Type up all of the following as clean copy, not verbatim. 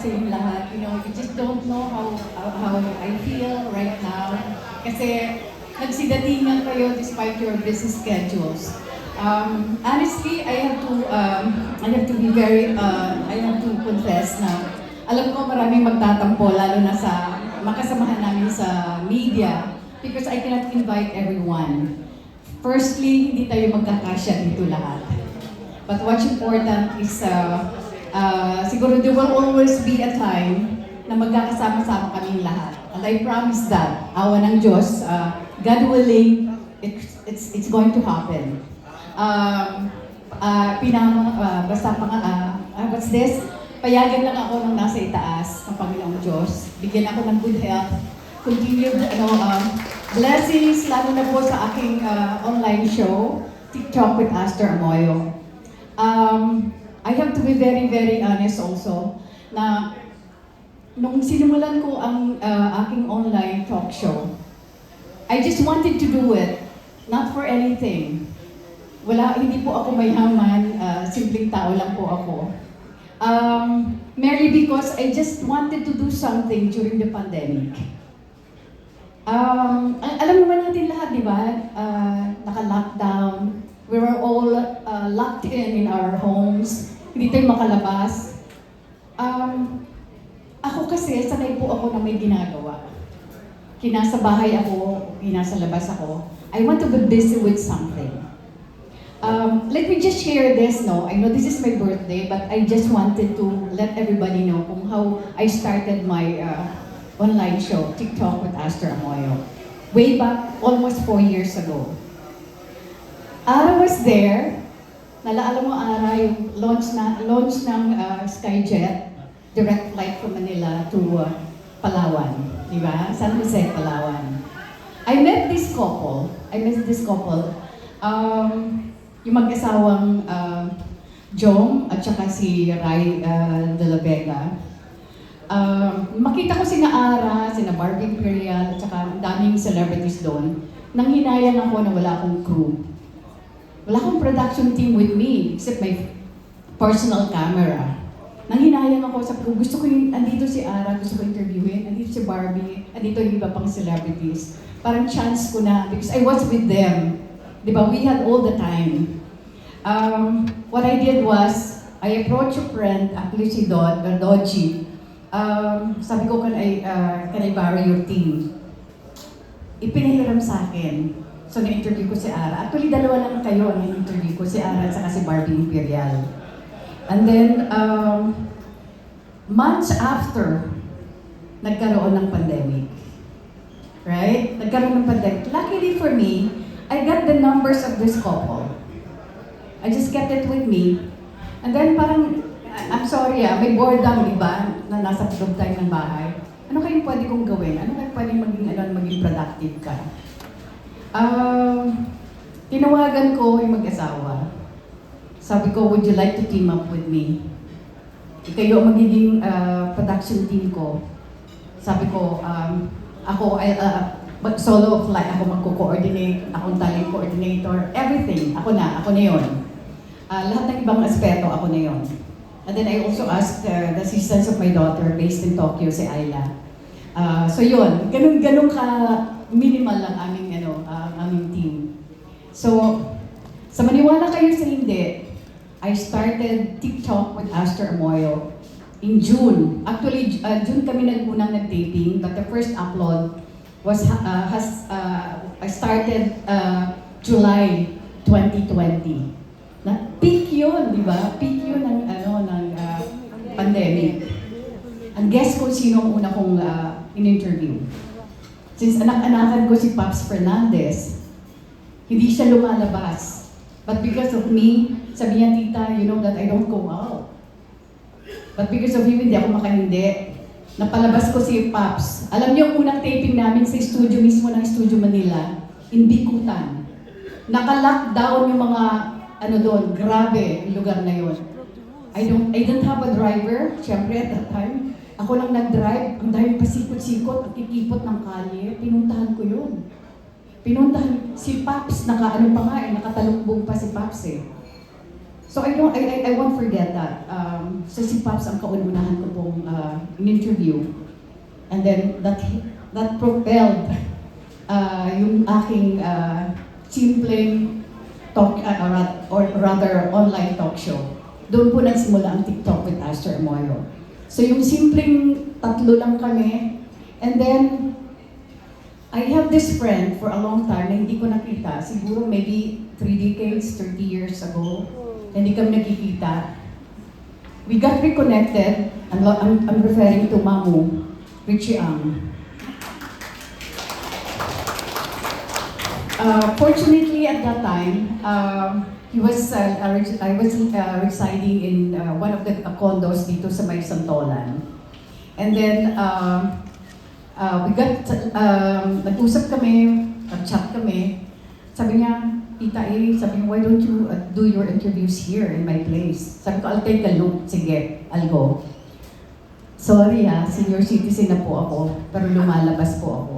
sa inyong lahat. You know, you just don't know how I feel right now. Kasi nagsidatingan kayo despite your busy schedules. Honestly, I have to be very, I have to confess na alam ko maraming magtatampo, lalo na sa makasamahan namin sa media, because I cannot invite everyone. Firstly, hindi tayo magkakasya dito lahat. But what's important is, siguro there will always be a time na magkakasama-sama kaming lahat. And I promise that, awa ng Diyos, God willing, it's going to happen. What's this? Payagan lang ako nang nasa itaas ng Panginoong Diyos. Bigyan ako ng good health. Continued blessings, lalo na po sa aking online show, TikTok with Aster Amoyo. I have to be very, very honest also na nung sinimulan ko ang aking online talk show, I just wanted to do it, not for anything. Hindi po ako mayaman, simpleng tao lang po ako. Merely because I just wanted to do something during the pandemic. Alam naman natin lahat, di ba? Naka-lockdown. We were all locked in our homes. Hindi tayo makalabas. Ako kasi, sanay po ako na may ginagawa. Kinasa bahay ako, kinasa labas ako. I want to be busy with something. Let me just share this, no? I know this is my birthday, but I just wanted to let everybody know kung how I started my online show, TikTok with Aster Amoyo. Way back, almost 4 years ago. Ara was there. Nalaala mo, Ara, yung launch ng Skyjet, direct flight from Manila to Palawan. Di ba? San Jose, Palawan. I met this couple. Yung mag-asawang Jong at saka si Rai de la Vega. Makita ko sina Ara, sina Barbie Imperial, at saka ang daming celebrities doon. Nang hinayang ako na wala akong crew. Wala akong production team with me, except my personal camera. Nang hinayang ako, sabi ko, gusto ko yung, andito si Ara, gusto ko interviewin, andito si Barbie, andito yung iba pang celebrities. Parang chance ko na, because I was with them. Di ba? We had all the time. What I did was, I approached a friend, actually si Dodgy. Sabi ko, can I borrow your team? Ipinahiram sa akin. So, na-interview ko si Ara. Actually, dalawa lang kayo ang na-interview ko, si Ara at saka si Barbie Imperial. And then, months after, nagkaroon ng pandemic. Right? Nagkaroon ng pandemic. Luckily for me, I got the numbers of this couple. I just kept it with me. And then parang, I'm sorry may boredom, di ba? Na nasa loob tayo ng bahay. Ano kayong pwede kong gawin? Ano kayong pwede maging productive ka? Tinawagan ko yung mag-asawa. Sabi ko, would you like to team up with me? Kayo ang magiging production team ko. Sabi ko, solo flight, ako magko-coordinate, akong talent coordinator, everything, ako na yun. Lahat ng ibang aspeto, ako na yun. And then I also asked the assistants of my daughter based in Tokyo, si Ayla. So yun, ganun ka minimal lang aming team. So, sa maniwala kayo sa hindi, I started TikTok with Aster Amoyo in June. Actually, June kami unang nag-taping, but the first upload I started July 2020. Peak yun, di ba? Peak yun ng pandemic. Ang guess ko sino ang una kong in-interview. Since anak-anakan ko si Pops Fernandez, hindi siya lumalabas. But because of me, sabi niya, tita, you know that I don't go out. But because of him, hindi ako makahindi. Napalabas ko si Pops. Alam niyo, unang taping namin sa studio mismo ng Studio Manila, in Bikutan. Naka-lockdown yung mga, doon, grabe yung lugar na yun. I didn't have a driver, syempre at that time. Ako lang nag-drive, ang dahil pasikot-sikot, at kikipot ng kalye, pinuntahan ko yun. Pinuntahan si Pops, nakatalukbong pa si Pops eh. So I won't forget that. So si Pops ang kaunahan ko pong in-interview. And then that propelled yung aking simpleng talk, or rather online talk show. Doon po nagsimula ang TikTok with Astor Moyo. So yung simpleng tatlo lang kami, and then I have this friend for a long time na hindi ko nakita. Siguro maybe 3 decades, 30 years ago, hindi kami nakikita. We got reconnected, and I'm referring to Mamu, Richie Ang. Fortunately, at that time, I was residing in one of the condos dito sa may Santolan. And then, nag-usap kami, nag-chat kami. Sabi niya, Tita A, sabi niya, why don't you do your interviews here in my place? Sabi ko, I'll take a look. Sige, I'll go. Sorry senior citizen na po ako, pero lumalabas po ako.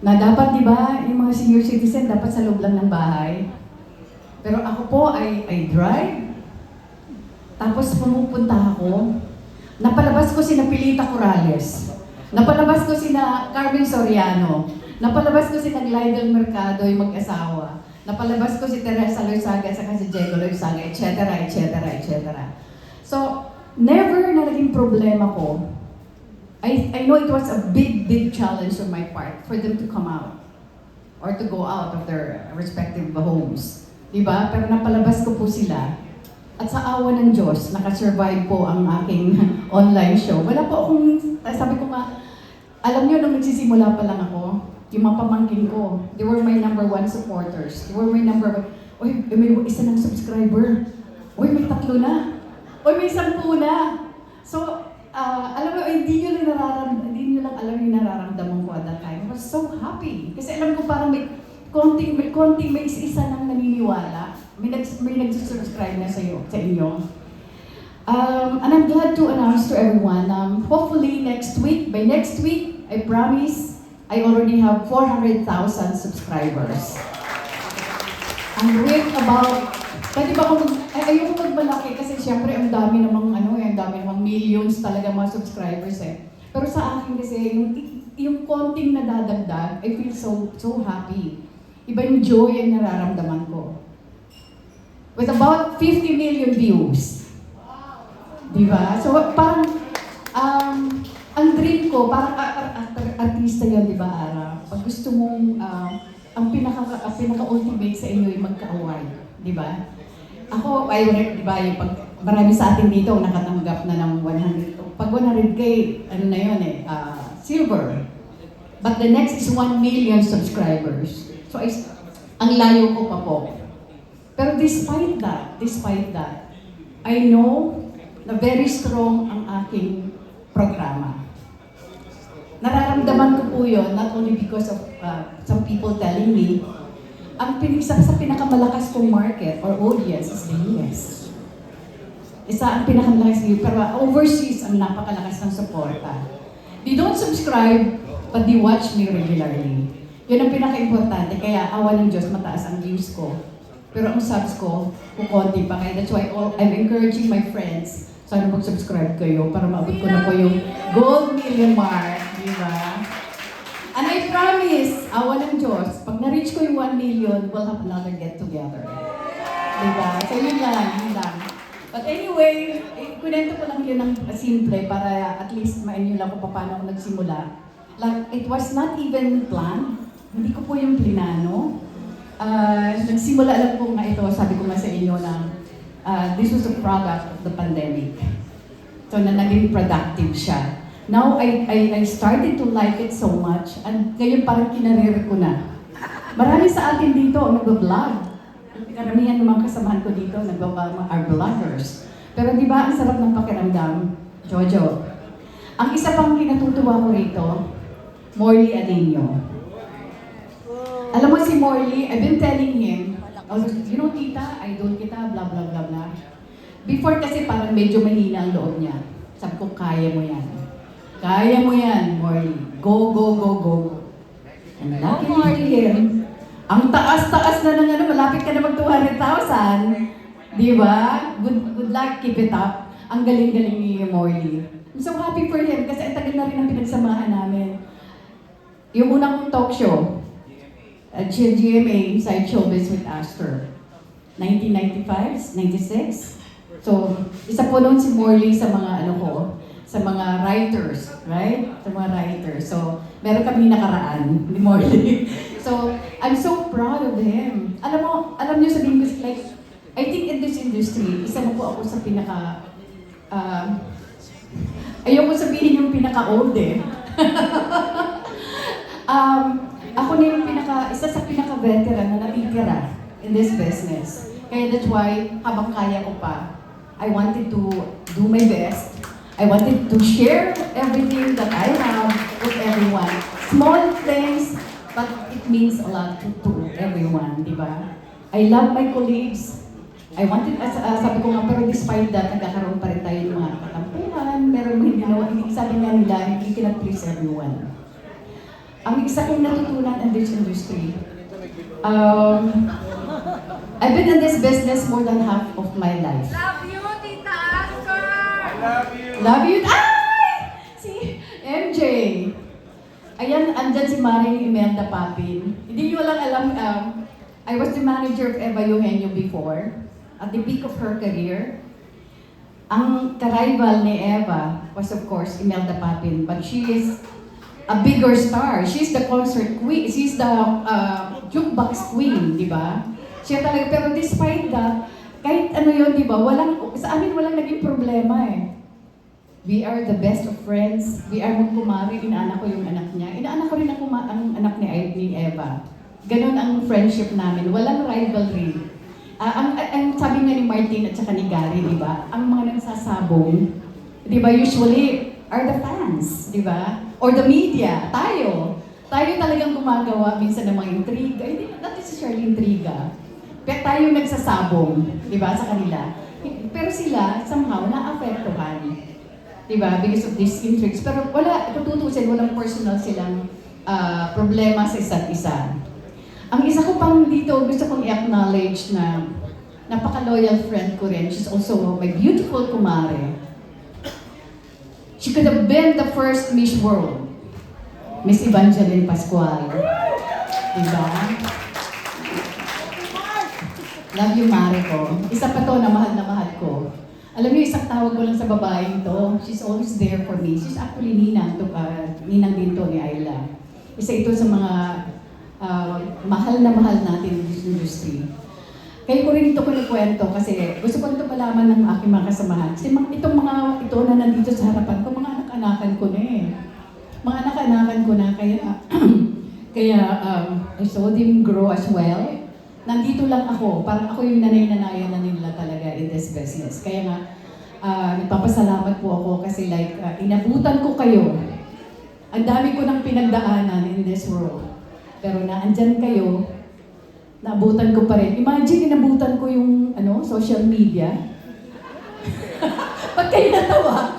Na dapat, di ba, yung mga senior citizen dapat sa loob lang ng bahay. Pero ako po I drive. Tapos pumupunta ako. Napalabas ko sina Pilita Corrales. Napalabas ko sina Carmen Soriano. Napalabas ko sina Glidel Mercado, yung mag-asawa. Napalabas ko si Teresa Loizaga at si Diego Loizaga, etc., etc., etc. So, never na naging problema ko. I know it was a big challenge on my part for them to come out or to go out of their respective homes. Diba? Pero napalabas ko po sila. At sa awa ng Diyos, nakasurvive po ang aking online show. Wala po akong, sabi ko nga, alam niyo, nung nagsisimula pa lang ako, yung mga pamangkin ko, they were my #1 supporters. They were my #1, uy, may isa ng subscriber. Uy, may 3 na. Uy, may 10 na. So, alam mo, hindi nyo lang alam yung nararamdaman ko at that time. I was so happy. Kasi alam ko parang may isa nang naniniwala. May nag-subscribe na sa inyo. And I'm glad to announce to everyone, hopefully by next week, I promise, I already have 400,000 subscribers. And with about, pwede ba kung, ayoko magmalaki kasi syempre ang dami namang millions talaga mga subscribers eh. Pero sa akin kasi, yung konting nadadagdag, I feel so happy. Iba yung joy ang nararamdaman ko. With about 50 million views. Diba? So parang, ang dream ko, parang artista yun, diba, Ara? Pag gusto mong, ang pinaka-ultimate sa inyo ay magka-award. Diba? Ako, diba, yung marami sa atin dito nakatanggap na ng 100. Pag 100K, ano na yun silver. But the next is 1 million subscribers. So, ang layo ko pa po. Pero despite that, I know na very strong ang aking programa. Nararamdaman ko po yun, not only because of some people telling me, isa sa pinakamalakas kong market or audience is the US. Isa ang pinakamalakas dito, pero overseas ang napakalakas ng suporta. They don't subscribe, but they watch me regularly. Yun ang pinaka-importante, kaya awa ng Diyos, mataas ang views ko. Pero ang subs ko, kukonti pa. Kaya that's why I'm encouraging my friends, sana mag-subscribe kayo para maabot ko na po yung gold million mark, di ba? And I promise, awa ng Diyos, pag na-reach ko yung 1 million, we'll have another get-together. Di ba? So yun lang. But anyway, kunento ko lang yun ng simple para at least mainyo lang kung paano ako nagsimula. Like, it was not even planned. Hindi ko po yung plinano. Nagsimula lang po nga ito, sabi ko nga sa inyo na this was a product of the pandemic. So na naging productive siya. Now, I started to like it so much and ngayon parang kinarir ko na. Marami sa atin dito ang nag-vlog. Karamihan ng mga kasamahan ko dito are vloggers. Pero di ba ang sarap ng pakiramdam, Jojo? Ang isa pang kinatutuwa ko rito, Morley Alinio. Alam mo si Morley, I've been telling him, you know, tita, idol kita, blah, blah, blah, blah. Before kasi parang medyo mahina ang loob niya. Sabi ko, kaya mo yan. Kaya mo yan, Morley. Go, go, go, go. And luckily for him, ang taas-taas na ng malapit ka na mag 200,000. Di ba? Good luck, keep it up. Ang galing-galing ni Morley. I'm so happy for him kasi ang tagal na rin ang pinagsamahan namin. Yung unang kong talk show, GMA Inside Showbiz with Astor. 1995, 96. So, isa po noon si Morley sa mga sa mga writers, right? Sa mga writers. So, meron kami nakaraan ni Morley. So, I'm so proud of him. Alam niyo sabihin ko, like, I think in this industry, isa na po ako sa ayoko sabihin yung pinaka-old eh. Ako na yung isa sa pinaka-veteran na natitira in this business. Kaya that's why, habang kaya ko pa, I wanted to do my best. I wanted to share everything that I have with everyone. Small things, but it means a lot to everyone, di ba? I love my colleagues. I wanted, sabi ko nga, pero despite that, nagkakaroon pa rin tayo ng mga katampuhan, meron hindi sabi nga nila, you cannot please everyone. Ang isa kong natutunan in this industry, I've been in this business more than half of my life. Love you, Tita Astor! I love you. Love you. Ay! Si MJ. Ayan, andyan si Maring Imelda Papin. Hindi nyo lang alam, I was the manager of Eva Eugenio before, at the peak of her career. Ang ka-rival ni Eva was of course Imelda Papin, but she is a bigger star. She's the concert queen. She's the jukebox queen, di ba? Siya talaga, pero despite that, kahit ano yun, di ba, sa amin walang naging problema eh. We are the best of friends. We are magkumari. Inaanak ko yung anak niya. Inaanak ko rin ang anak ni Eva. Ganon ang friendship namin. Walang rivalry. Ang sabi nga ni Martin at saka ni Gary, di ba? Ang mga nagsasabong, di ba, usually are the fans, di ba? Or the media. Tayo talagang gumagawa minsan ng mga intriga. Hindi, not necessarily intriga. Pero tayo nagsasabong, di ba, sa kanila. Pero sila, somehow, naapektuhan. Di ba? Because of these intrigues. Pero kung tutusin, walang personal silang problema sa isa't isa. Ang isa ko pang dito, gusto kong i-acknowledge na napaka-loyal friend ko rin. She's also my beautiful kumare. She could have been the first Miss World. Miss Evangeline Pascual. Diba? Love you, Mare ko. Isa pa to na mahal ko. Alam niyo, isang tawag ko lang sa babaeng to. She's always there for me. She's actually ninang din to ni Ayla. Isa ito sa mga mahal na mahal natin in this industry. Kaya ko rin ito kunikwento kasi gusto ko ito malaman ng aking mga kasamahan. Kasi itong mga ito na nandito sa harapan ko, mga anak-anakan ko na eh. Mga anak-anakan ko na, kaya I saw them grow as well. Nandito lang ako, parang ako yung nanay-nanayan na nila talaga in this business. Kaya nga, nagpapasalamat po ako kasi like, inabutan ko kayo. Ang dami ko ng pinagdaanan in this world. Pero naandyan kayo, naabutan ko pa rin. Imagine, inabutan ko yung social media. Ba't kayo natawa?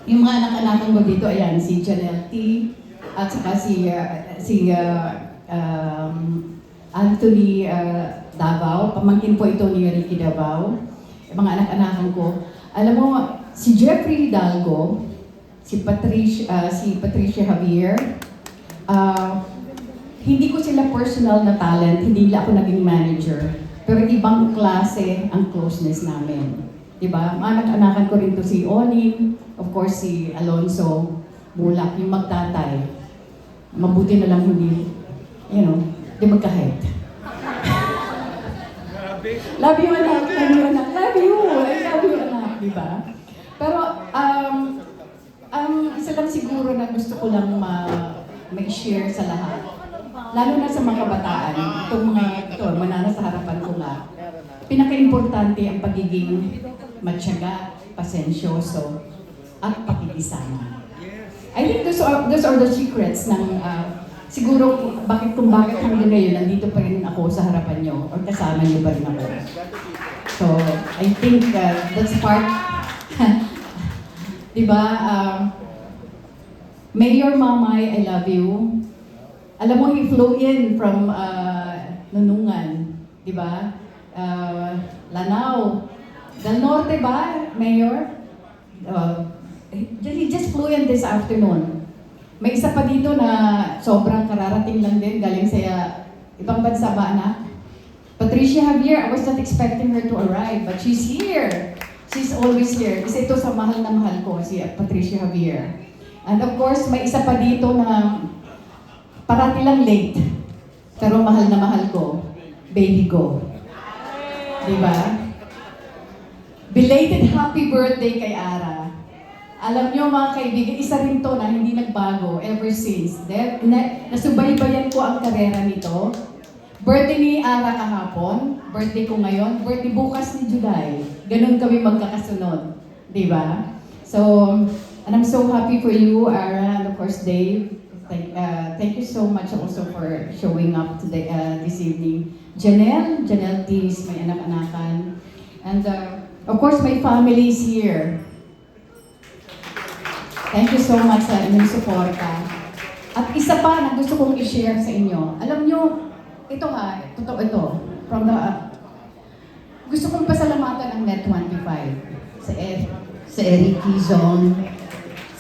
Yung mga anak-anakan ko dito, ayan, si Janelle T. At saka si Anthony Davao. Pamangkin po ito ni Ricky Davao. Yung mga anak-anakan ko. Alam mo, si Jeffrey Hidalgo, si Patricia Javier, hindi ko sila personal na talent, hindi nila ako naging manager. Pero ibang klase ang closeness namin. Diba? Anak-anakan ko rin to si Onin, of course si Alonso Bulak, yung magtatay. Mabuti na lang hindi, di magka-height. Love you, anak. Love you, anak. Love you. I love you, anak. Diba? Pero, isa lang siguro na gusto ko lang ma-share sa lahat. Lalo na sa mga kabataan, itong mga nasa harapan ko nga, pinaka-importante ang pagiging matyaga, pasensyoso, at pakikisama. I think those are the secrets ng siguro kung bakit hanggang ngayon nandito pa rin ako sa harapan nyo or kasama nyo pa rin ako. So, I think that's part, diba, Mayor Mamay, I love you. Alam mo, he flew in from Nunungan. di ba? Lanao. Del Norte ba, Mayor? He just flew in this afternoon. May isa pa dito na sobrang kararating lang din, galing sa ibang bansa ba, anak? Patricia Javier, I was not expecting her to arrive, but she's here. She's always here. Isa ito sa mahal na mahal ko, si Patricia Javier. And of course, may isa pa dito na parati lang late, pero mahal na mahal ko, Baby Go. Diba? Belated happy birthday kay Ara. Alam niyo mga kaibigan, isa rin to na hindi nagbago ever since. Nasubaybayan ko ang karera nito. Birthday ni Ara kahapon, birthday ko ngayon, birthday bukas ni July. Ganun kami magkakasunod. Diba? So, and I'm so happy for you, Ara, and of course, Dave. Thank you so much also for showing up today, this evening. Janelle Tis, may anak-anakan. And of course, my family is here. Thank you so much sa inyong suporta. At isa pa na gusto kong i-share sa inyo. Alam nyo, ito totoo ito. Gusto kong pasalamatan ang Net25. Si Eric Quizon,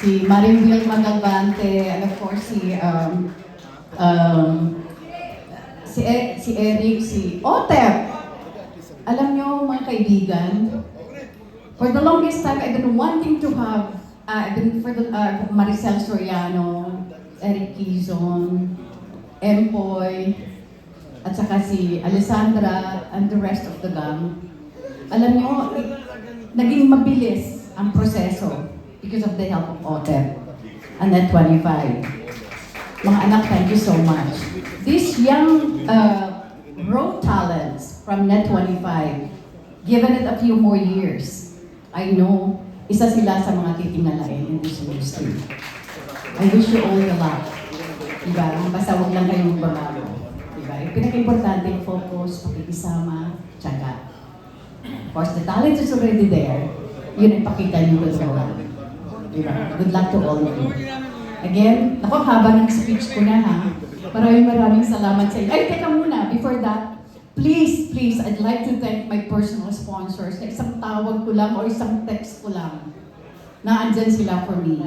si Marimil Magalvante, and of course si Eric, si Otep. Alam nyo mga kaibigan, for the longest time I've been wanting to have Maricel Soriano, Eric Quizon, Empoy, at saka si Alessandra and the rest of the gang. Alam nyo, naging mabilis ang proseso because of the help of OTEP and Net25. Mga anak, thank you so much. These young raw talents from Net25, given it a few more years, I know isa sila sa mga titingalain in this industry. I wish you all the luck. Diba? Basta huwag lang kayong magbabago. Diba? Yung pinaka-importante yung focus, pakikisama, tsaga. Of course, the talent is already there. Yun ang pakita niyo sa world. Diba? Good luck to all of you. Again, ako haba ng speech ko na ha. Maraming salamat sa inyo. Ay, teka muna, before that, please, I'd like to thank my personal sponsors. Na isang tawag ko lang o isang text ko lang na andyan sila for me.